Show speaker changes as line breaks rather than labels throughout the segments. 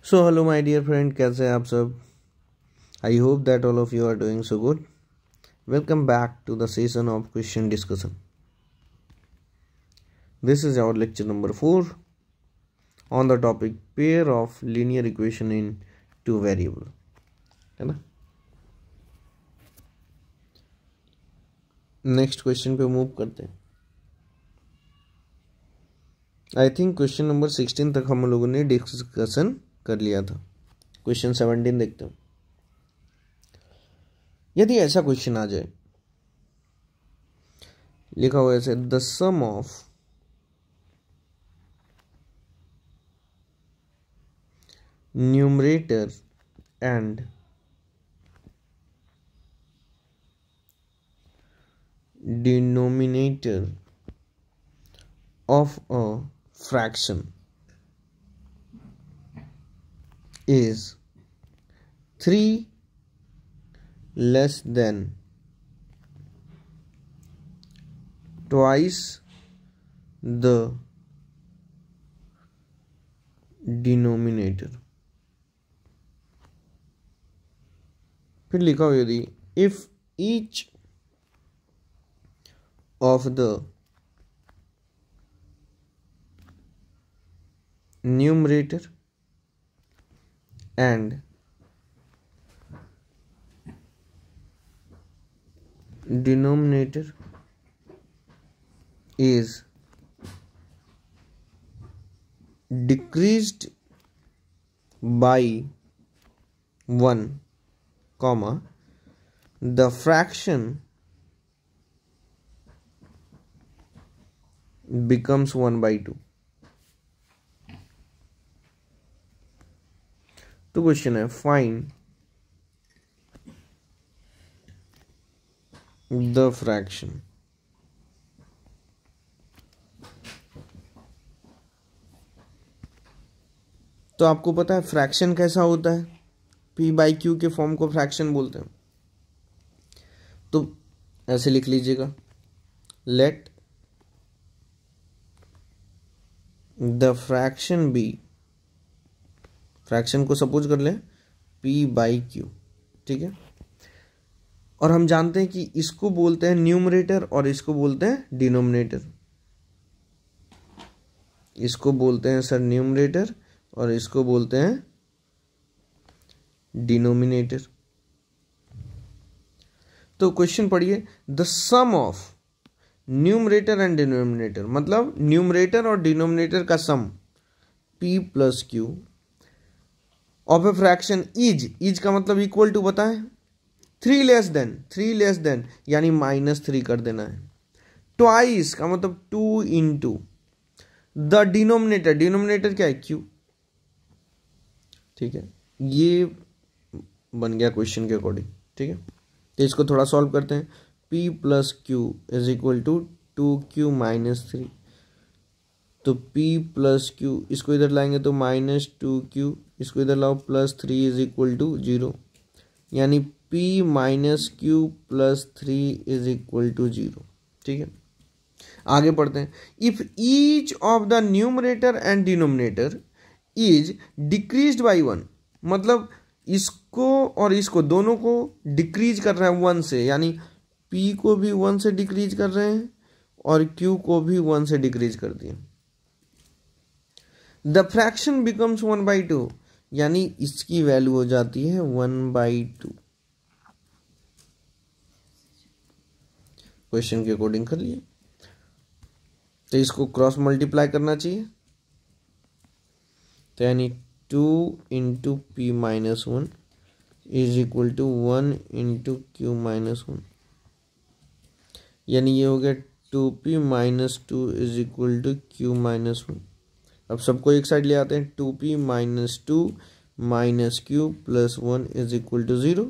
So hello my dear friend, कैसे हैं आप सब? I hope that all of you are doing so good. Welcome back to the session of question discussion. This is our lecture number 4 on the topic pair of linear equation in two variable. है ना? Next question पे move करते हैं. I think question number 16 तक हम लोगों ने discussion कर लिया था. क्वेश्चन 17 देखते हैं. यदि ऐसा क्वेश्चन आ जाए, लिखा हुआ ऐसे, the sum of numerator and denominator of a fraction is 3 less than twice the denominator. फिर लिखा हुआ यदि if each of the numerator and denominator is decreased by 1, the fraction becomes 1/2. तो क्वेश्चन है, फाइंड द फ्रैक्शन. तो आपको पता है फ्रैक्शन कैसा होता है? p/q के फॉर्म को फ्रैक्शन बोलते हैं. तो ऐसे लिख लीजिएगा, let the fraction be, fraction को सपोज कर लें p/q. ठीक है. और हम जानते हैं कि इसको बोलते हैं न्यूमरेटर और इसको बोलते हैं डिनोमिनेटर. इसको बोलते हैं सर न्यूमरेटर और इसको बोलते हैं डिनोमिनेटर. तो क्वेश्चन पढ़िए, the sum of numerator and denominator, मतलब न्यूमरेटर और डिनोमिनेटर का sum p+q of a fraction is का मतलब इक्वल टू बताएं 3 लेस देन यानी -3 कर देना है. ट्वाइस का मतलब 2 इंटू द डिनोमिनेटर क्या है? q. ठीक है, ये बन गया क्वेश्चन के अकॉर्डिंग. ठीक है, तो इसको थोड़ा सॉल्व करते हैं. p+q is equal to 2q - 3. तो p+q इसको इधर लाएंगे तो -2q, इसको इधर लाओ +3 इज इक्वल टू 0, यानी p - q + 3 is equal to 0. ठीक है, आगे पढ़ते हैं. If each of the numerator and denominator is decreased bye 1, मतलब इसको और इसको दोनों को डिक्रीज कर रहे हैं 1 से, यानी p को भी 1 से डिक्रीज कर रहे हैं और q को भी 1 से डिक्रीज कर दिए. द फ्रैक्शन बिकम्स 1/2, यानी इसकी वैल्यू हो जाती है 1/2. क्वेश्चन के अकॉर्डिंग कर लिए. तो इसको क्रॉस मल्टीप्लाई करना चाहिए, तो यानी 2 into p - 1 is equal to 1 into q - 1, यानी ये हो गया 2p - 2 is equal to q - 1. अब सबको एक साइड ले आते हैं. 2p - 2 - q + 1 is equal to 0,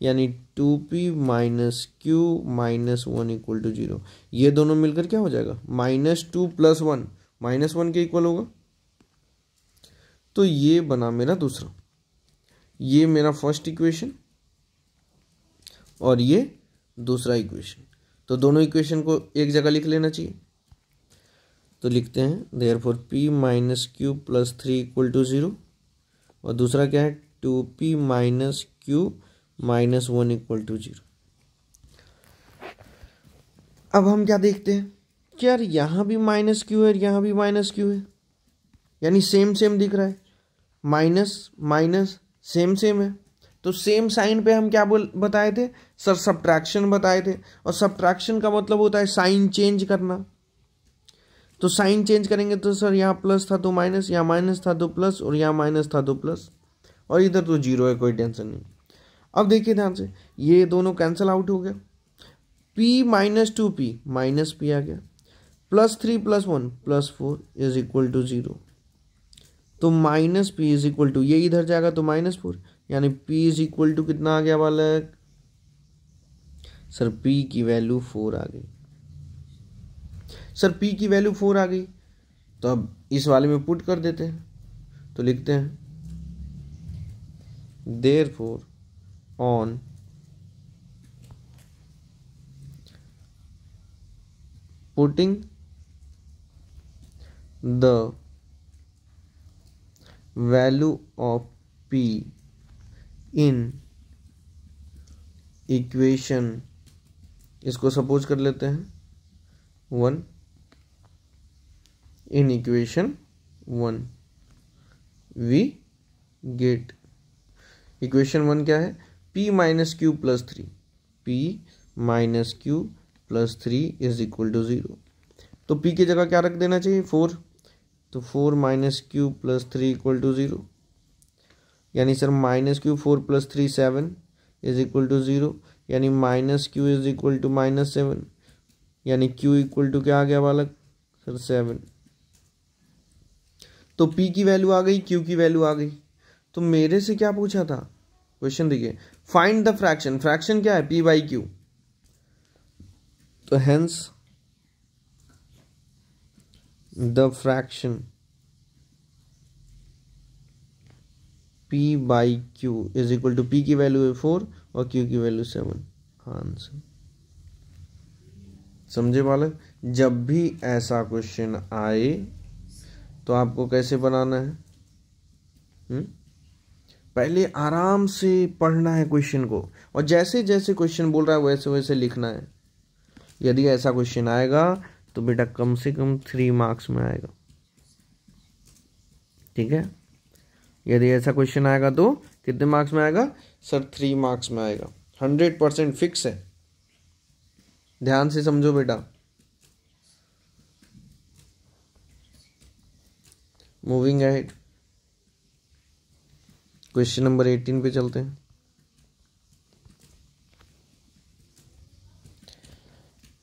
यानी 2p - q - 1 इक्वल टू 0. ये दोनों मिलकर क्या हो जाएगा? -2 + 1 -1 के इक्वल होगा. तो ये बना मेरा दूसरा, ये मेरा फर्स्ट इक्वेशन और ये दूसरा इक्वेशन. तो दोनों इक्वेशन को एक जगह लिख लेना चाहिए. तो लिखते हैं therefore p - q + 3 equal to 0, और दूसरा क्या है 2p minus q minus 1 equal to 0। अब हम क्या देखते हैं कि यार यहाँ भी माइनस क्यू है, यहाँ भी माइनस क्यू है, यानी सेम सेम दिख रहा है, माइनस माइनस सेम सेम है। तो सेम साइन पे हम क्या बताए थे सर, सब्ट्रैक्शन बताए थे, और सब्ट्रैक्शन का मतलब होता है साइन चेंज करना। तो साइन चेंज करेंगे तो सर यहाँ प्लस था तो माइनस, यहाँ माइनस था तो प्लस, और यहाँ माइनस था तो प्लस, और इधर तो जीरो है, कोई टेंशन नहीं। अब देखिए ध्यान से, ये दोनों कैंसिल आउट हो गया, p minus 2p minus p आ गया, plus 3 plus 1 plus 4 is equal to 0। तो minus p is equal to, ये इधर जाएगा तो माइनस 4, यानी p इज इक्वल टू कितना आ गया बालक सर, p की वैल्यू 4 आ गई। सर p की वैल्यू 4 आ गई, तो अब इस वाले में पुट कर देते हैं, तो लिखते हैं therefore on putting the value of p in equation, इसको सपोज कर लेते हैं 1, in equation 1 we get, equation 1 क्या है, p minus q plus 3, p minus q plus 3 is equal to 0। तो p की जगह क्या रख देना चाहिए 4, तो 4 minus q plus 3 equal to 0, यानी sir minus q 4 plus 3 7 is equal to 0, यानी minus q is equal to minus 7, यानी q इक्वल टू क्या आ गया बालक सर 7। तो p की वैल्यू आ गई, q की वैल्यू आ गई। तो मेरे से क्या पूछा था क्वेश्चन, देखिए फाइंड द फ्रैक्शन, फ्रैक्शन क्या है p बाई q, तो hence the fraction p by q is equal to, p की वैल्यू है 4 और q की वैल्यू 7, आंसर। समझे बालक, जब भी ऐसा क्वेश्चन आए तो आपको कैसे बनाना है, पहले आराम से पढ़ना है क्वेश्चन को, और जैसे जैसे क्वेश्चन बोल रहा है वैसे वैसे लिखना है। यदि ऐसा क्वेश्चन आएगा तो बेटा कम से कम 3 मार्क्स में आएगा, ठीक है। यदि ऐसा क्वेश्चन आएगा तो कितने मार्क्स में आएगा सर, 3 मार्क्स में आएगा, 100% फिक्स है। ध्यान से समझो बेटा। मूविंग अहेड, क्वेश्चन नंबर 18 पे चलते हैं।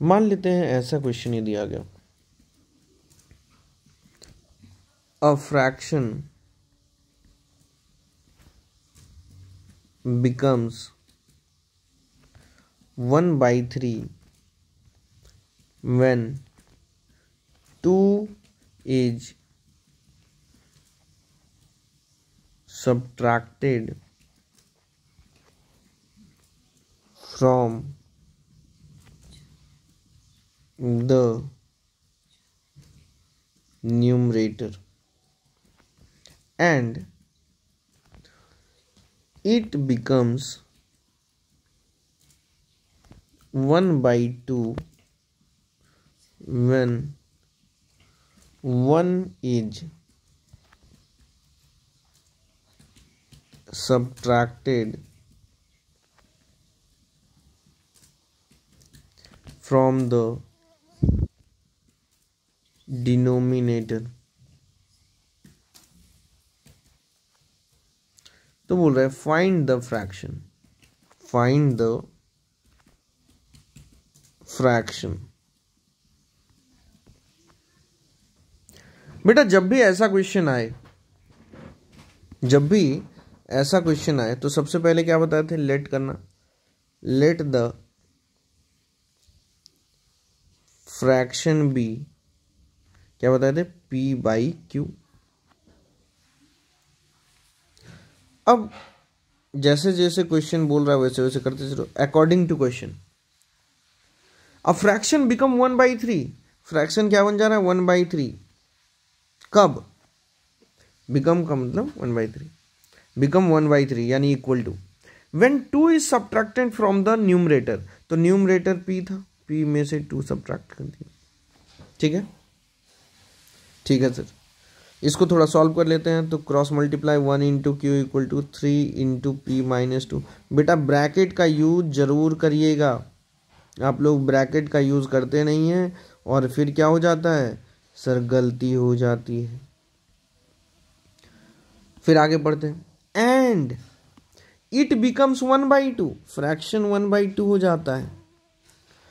मान लेते हैं ऐसा क्वेश्चन ये दिया गया, a fraction becomes 1/3 when 2 is subtracted from the numerator and it becomes 1/2 when 1 is subtracted from the denominator। तो बोल रहा है find the fraction, find the fraction. बेटा जब भी ऐसा क्वेश्चन आए, जब भी ऐसा क्वेश्चन आए तो सबसे पहले क्या बताए थे, लेट करना, लेट द फ्रैक्शन बी, क्या बताए थे, p बाई क्यू। अब जैसे जैसे क्वेश्चन बोल रहा है वैसे वैसे करते चलो, अकॉर्डिंग टू क्वेश्चन। अब फ्रैक्शन बिकम 1/3, फ्रैक्शन क्या बन जा रहा है 1/3, कब, बिकम का मतलब 1/3। बिकम 1/3 यानी equal to when 2 is subtracted from the numerator, तो न्यूमरेटर p था, p में से 2 सब्ट्रैक्ट कर दिया। ठीक है, ठीक है सर, इसको थोड़ा सॉल्व कर लेते हैं। तो cross multiply 1 into q equal to 3 into p minus 2। बेटा ब्रैकेट का यूज जरूर करिएगा, आप लोग ब्रैकेट का यूज करते नहीं हैं और फिर क्या हो जाता है सर, गलती हो जाती है। फिर आगे बढ़ते हैं। एंड इट बिकम्स 1/2, फ्रैक्शन 1/2 हो जाता है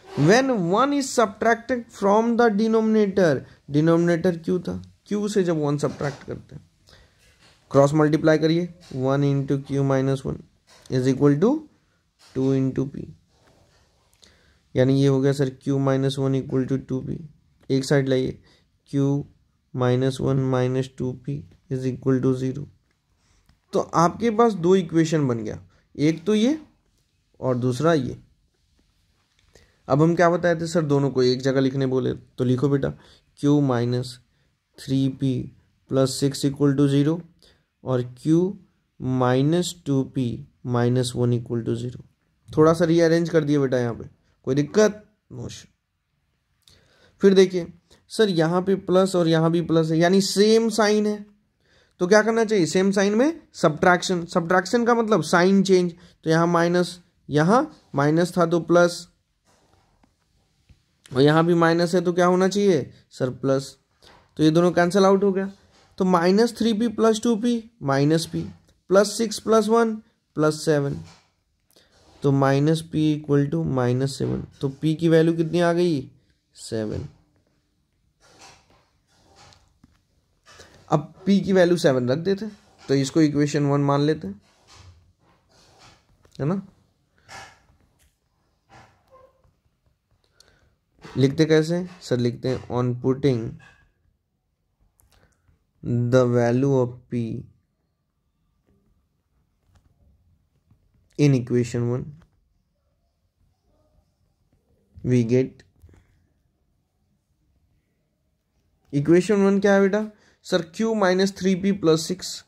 when 1 is subtracted from the denominator. Denominator Q था, क्यू से जब 1 सब्ट्रैक्ट करते हैं, क्रॉस मल्टीप्लाई करिए 1 into q minus 1 is equal to 2 into p, यानी ये हो गया sir q minus 1 equal to 2p। एक साइड लाइए, q minus 1 minus 2p is equal to 0। तो आपके पास दो इक्वेशन बन गया, एक तो ये और दूसरा ये। अब हम क्या बताए थे सर, दोनों को एक जगह लिखने बोले, तो लिखो बेटा q minus 3p plus 6 equal to 0 और q minus 2p minus 1 equal to 0। थोड़ा सा रीअरेंज कर दिया बेटा यहाँ पे, कोई दिक्कत नोश। फिर देखिए सर यहाँ पे प्लस और यहाँ भी प्लस है, यानी सेम साइन है, तो क्या करना चाहिए, सेम साइन में सब्ट्रैक्शन। सब्ट्रैक्शन का मतलब साइन चेंज, तो यहाँ माइनस था तो प्लस, और यहाँ भी माइनस है तो क्या होना चाहिए सर प्लस, तो ये दोनों कैंसिल आउट हो गया। तो minus 3p plus 2p minus p plus 6 plus 1 plus 7, तो minus p equal to minus 7। तो p की वैल्यू कितनी आ गई 7। अब p की वैल्यू 7 रख देते, तो इसको इक्वेशन 1 मान लेते हैं, है ना। लिखते कैसे सर, लिखते हैं on putting the value of p in equation 1 we get, equation 1 क्या है बेटा sir, q minus 3p plus 6,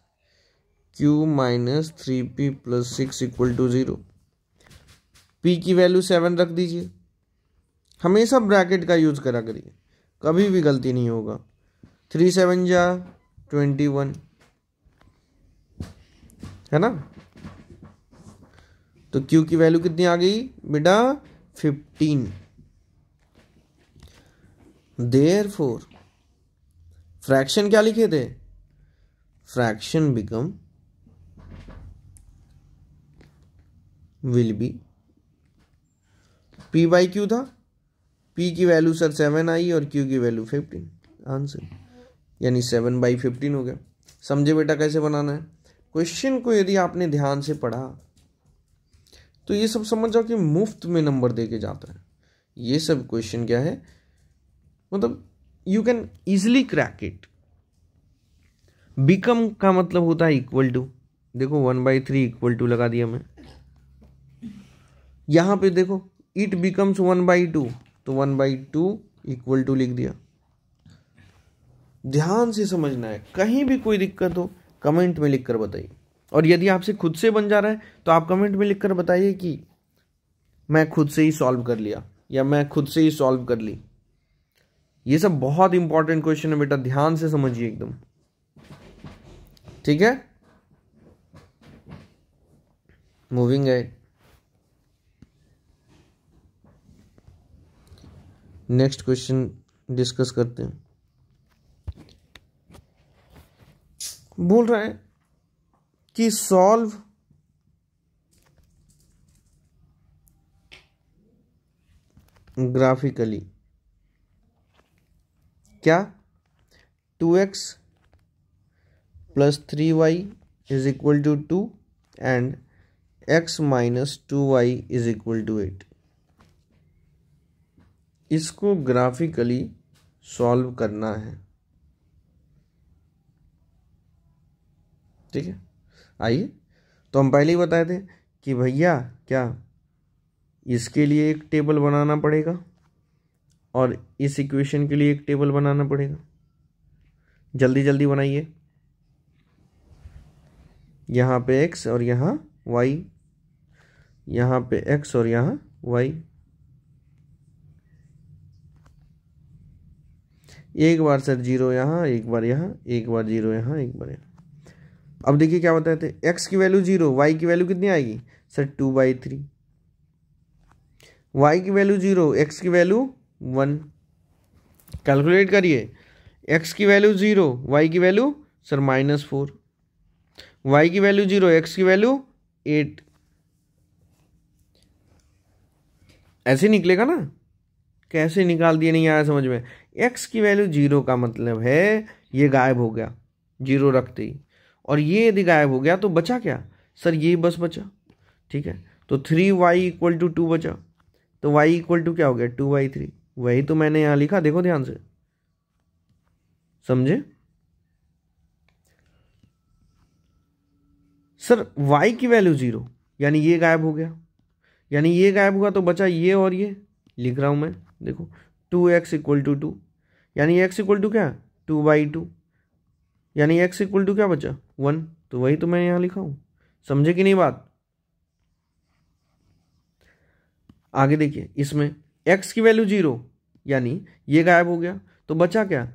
q minus 3p plus 6 equal to 0। p की वैल्यू 7 रख दीजिए, हमेशा ब्रैकेट का यूज करा करिए, कभी भी गलती नहीं होगा। 3 7 जा 21, है ना। तो q की वैल्यू कितनी आ गई बेटा 15। देयरफॉर फ्रैक्शन क्या लिखे थे, fraction become will be p by q था, p की वैल्यू सर 7 आई और q की वैल्यू 15, आंसर यानी 7/15 हो गया। समझे बेटा कैसे बनाना है। क्वेश्चन को यदि आपने ध्यान से पढ़ा तो ये सब समझ जाओ कि मुफ्त में नंबर दे के जाता है। ये सब क्वेश्चन क्या है, मतलब you can easily crack it. Become का मतलब होता है इक्वल टू, देखो 1/3 इक्वल टू लगा दिया मैं। यहां पे देखो इट बिकम्स 1/2, तो 1/2 इक्वल टू लिख दिया। ध्यान से समझना है, कहीं भी कोई दिक्कत हो कमेंट में लिखकर बताइए, और यदि आपसे खुद से बन जा रहा है तो आप कमेंट में लिखकर बताइए कि मैं खुद से ही सॉल्व कर लिया या मैं खुद से ही सॉल्व कर ली। ये सब बहुत इंपॉर्टेंट क्वेश्चन है बेटा, ध्यान से समझिए एकदम, ठीक है। मूविंग है, नेक्स्ट क्वेश्चन डिस्कस करते हैं। बोल रहा है कि सॉल्व ग्राफिकली क्या 2x plus 3y is equal to 2 and x minus 2y is equal to 8। इसको ग्राफिकली सॉल्व करना है, ठीक है। आइए, तो हम पहले ही बताए थे कि भैया क्या इसके लिए एक टेबल बनाना पड़ेगा और इस इक्वेशन के लिए एक टेबल बनाना पड़ेगा। जल्दी जल्दी बनाइए। यहाँ पे x और यहाँ y, यहाँ पे x और यहाँ y, एक बार सर 0 यहाँ, एक बार यहाँ, एक बार 0 यहाँ, एक बार यहाँ। अब देखिए क्या बताए थे, x की वैल्यू 0, y की वैल्यू कितनी आएगी सर 2/3, y की वैल्यू 0, x की वैल्यू 1। कैलकुलेट करिए, x की वैल्यू 0, y की वैल्यू सर -4, y की वैल्यू 0, x की वैल्यू 8। ऐसे निकलेगा ना, कैसे निकाल दिए नहीं आया समझ में। x की वैल्यू 0 का मतलब है ये गायब हो गया 0 रखते ही, और ये यदि गायब हो गया तो बचा क्या सर, ये बस बचा। ठीक है, तो 3y = 2 बचा, तो y = क्या हो गया 2/3। वही तो मैंने यहाँ लिखा, देखो ध्यान से, समझे सर। y की वैल्यू 0 यानी ये गायब हो गया, यानी ये गायब हुआ तो बचा ये, और ये लिख रहा हूं मैं, देखो 2x = 2, यानी x = क्या 2/2, यानी x = क्या बचा 1, तो वही तो मैं यहाँ लिखा हूं। समझे कि नहीं बात। आगे देखिए, इसमें x की वैल्यू 0 यानी ये गायब हो गया तो बचा क्या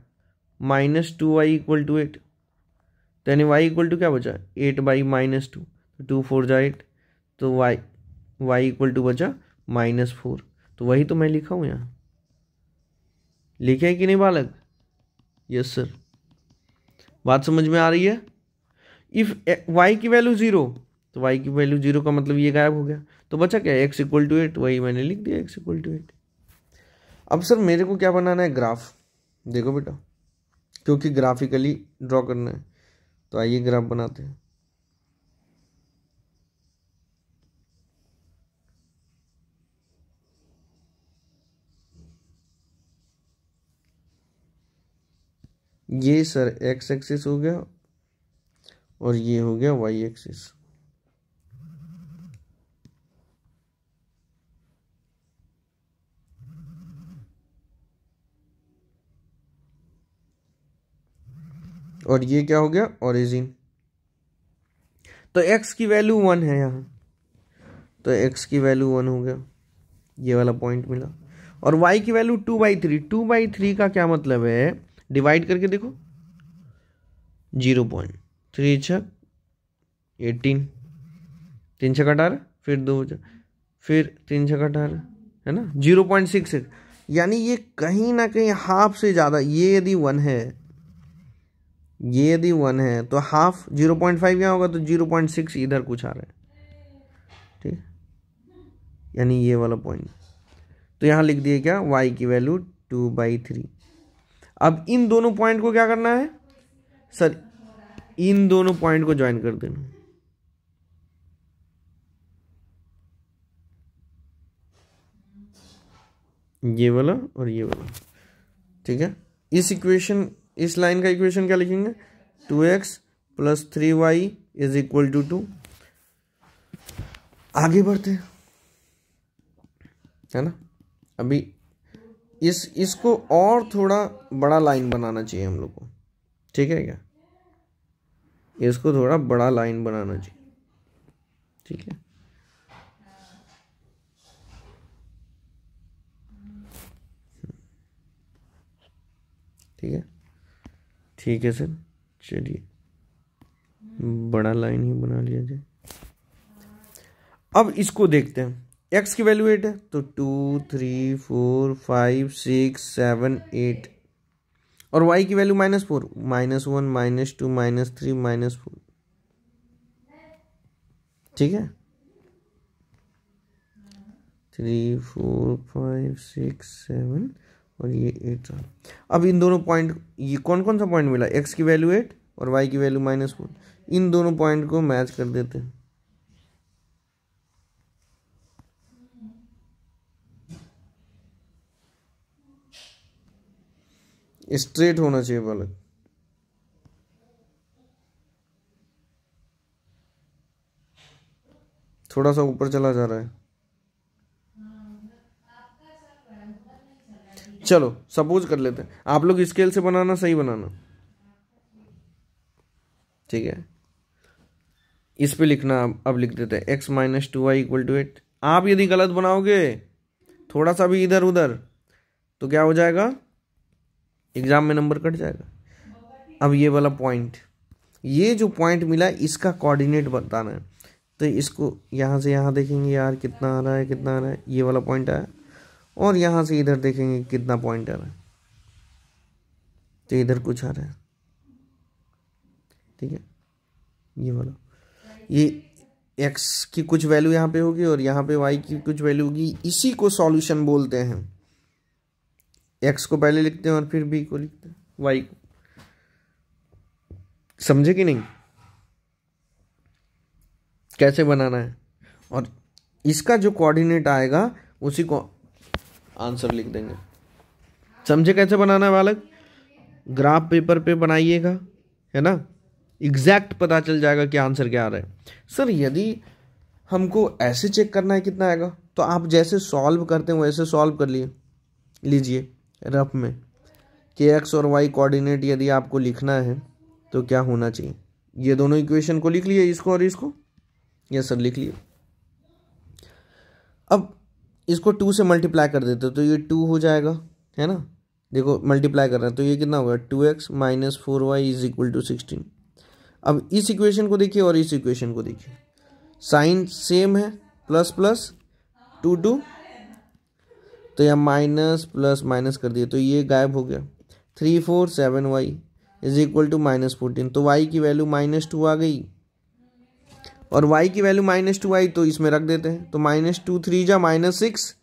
-2y = 8, तो यानी y = क्या बचा 8/-2, 2 4 जा 8, तो y = बचा -4, तो वही तो मैं लिखा हूं यहाँ। लिखे है कि नहीं बालक। यस सर, बात समझ में आ रही है। इफ y की वैल्यू 0, तो y की वैल्यू 0 का मतलब ये गायब हो गया, तो बचा क्या x = 8, वही मैंने लिख दिया x = 8। अब सर मेरे को क्या बनाना है ग्राफ, देखो बेटा, क्योंकि ग्राफिकली ड्रॉ करना है, तो आइए ग्राफ बनाते हैं। ये सर x एक्सिस हो गया और ये हो गया y एक्सिस। और ये क्या हो गया ओरिजिन। तो x की वैल्यू 1 है यहाँ, तो x की वैल्यू 1 हो गया, ये वाला पॉइंट मिला। और y की वैल्यू 2/3, 2/3 का क्या मतलब है, डिवाइड करके देखो, 0.3 6 18, 3 6 18, फिर 2 फिर 3 6 18, है ना 0.66, यानी ये कहीं ना कहीं हाफ से ज़्यादा। ये यदि 1 है, ये यदि 1 है तो हाफ 0.5 यहाँ होगा, तो 0.6 इधर कुछ आ रहा है, ठीक, यानी ये वाला पॉइंट। तो यहाँ लिख दिए क्या y की वैल्यू 2/3। अब इन दोनों पॉइंट को क्या करना है सर, इन दोनों पॉइंट को ज्वाइन कर देना, ये वाला और ये वाला, ठीक है। इस इक्वेशन, इस लाइन का इक्वेशन क्या लिखेंगे, 2x + 3y = 2। आगे बढ़ते हैं, है ना। अभी इसको और थोड़ा बड़ा लाइन बनाना चाहिए हम लोग को, ठीक है क्या, इसको थोड़ा बड़ा लाइन बनाना चाहिए, ठीक है। ठीक है, ठीक है सर, चलिए बड़ा लाइन ही बना लिया जाए। अब इसको देखते हैं, x की वैल्यू 8 है, तो 2 3 4 5 6 7 8, और y की वैल्यू -4, -1 -2 -3 -4, ठीक है, 3 4 5 6 7 और ये 8 रहा। अब इन दोनों पॉइंट, ये कौन कौन सा पॉइंट मिला, x की वैल्यू 8 और y की वैल्यू -4, इन दोनों पॉइंट को मैच कर देते हैं। स्ट्रेट होना चाहिए बालक, थोड़ा सा ऊपर चला जा रहा है। चलो सपोज कर लेते हैं, आप लोग स्केल से बनाना, सही बनाना, ठीक है। इस पे लिखना, अब लिख देते हैं x minus 2y equal to 8। आप यदि गलत बनाओगे थोड़ा सा भी इधर उधर तो क्या हो जाएगा, एग्जाम में नंबर कट जाएगा। अब ये वाला पॉइंट, ये जो पॉइंट मिला इसका कोऑर्डिनेट बताना है, तो इसको यहाँ से यहाँ देखेंगे यार कितना आ रहा है, कितना आ रहा है, ये वाला पॉइंट आया, और यहाँ से इधर देखेंगे कितना पॉइंट आ रहा है, तो इधर कुछ आ रहा है, ठीक है। ये वाला, ये x की कुछ वैल्यू यहाँ पे होगी और यहाँ पे y की कुछ वैल्यू होगी, इसी को सॉल्यूशन बोलते हैं। x को पहले लिखते हैं और फिर b को लिखते हैं, y को। समझे कि नहीं कैसे बनाना है, और इसका जो कोऑर्डिनेट आएगा उसी को आंसर लिख देंगे। समझे कैसे बनाना है बालक, ग्राफ पेपर पे बनाइएगा, है ना, एग्जैक्ट पता चल जाएगा कि आंसर क्या आ रहा है। सर यदि हमको ऐसे चेक करना है कितना आएगा, तो आप जैसे सॉल्व करते हैं वैसे सॉल्व कर लीजिए रफ में, कि एक्स और वाई कोऑर्डिनेट यदि आपको लिखना है तो क्या होना चाहिए। ये दोनों इक्वेशन को लिख लिए, इसको और इसको, यस सर लिख लिए। अब इसको 2 से मल्टीप्लाई कर देते हो तो ये 2 हो जाएगा, है ना। देखो मल्टीप्लाई कर रहे हैं तो ये कितना होगा, 2x minus 4y is equal to 16। अब इस इक्वेशन को देखिए और इस इक्वेशन को देखिए, साइन सेम है, प्लस प्लस 2 2, तो यह माइनस प्लस माइनस कर दिए तो ये गायब हो गया। 3 4 7y is equal to minus 14, तो y की वैल्यू -2 आ गई, और y की वैल्यू -2 आई तो इसमें रख देते हैं, तो -2 3 जा -6,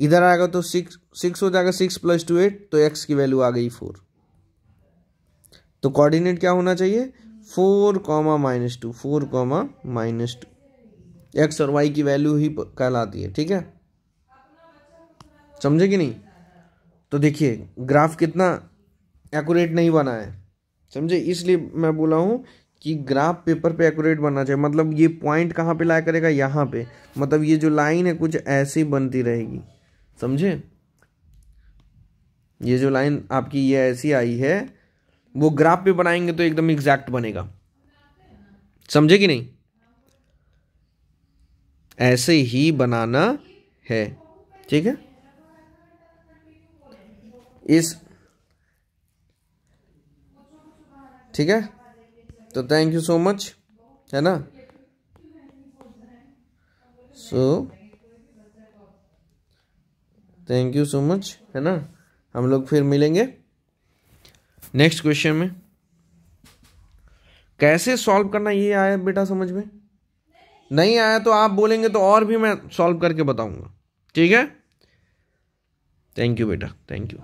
इधर आएगा तो 6 हो जाएगा, 6 + 2 8, तो x की वैल्यू आ गई 4। तो कोऑर्डिनेट क्या होना चाहिए, 4, -2, 4, -2, x और y की वैल्यू ही कहलाती है, ठीक है। समझे कि नहीं। तो देखिए ग्राफ कितना एक्यूरेट नहीं बना है, समझे, इसलिए मैं बोला हूं कि ग्राफ पेपर पे एक्यूरेट बनना चाहिए। मतलब ये पॉइंट कहाँ पे लाया करेगा, यहाँ पे, मतलब ये जो लाइन है कुछ ऐसी बनती रहेगी, समझे। ये जो लाइन आपकी ये ऐसी आई है, वो ग्राफ पे बनाएंगे तो एकदम एग्जैक्ट बनेगा, समझे कि नहीं। ऐसे ही बनाना है, ठीक है। ठीक है, तो थैंक यू सो मच, है ना। थैंक यू सो मच, है ना। हम लोग फिर मिलेंगे नेक्स्ट क्वेश्चन में। कैसे सॉल्व करना ये आया बेटा समझ में, नहीं आया तो आप बोलेंगे तो और भी मैं सॉल्व करके बताऊंगा, ठीक है। थैंक यू बेटा, थैंक यू।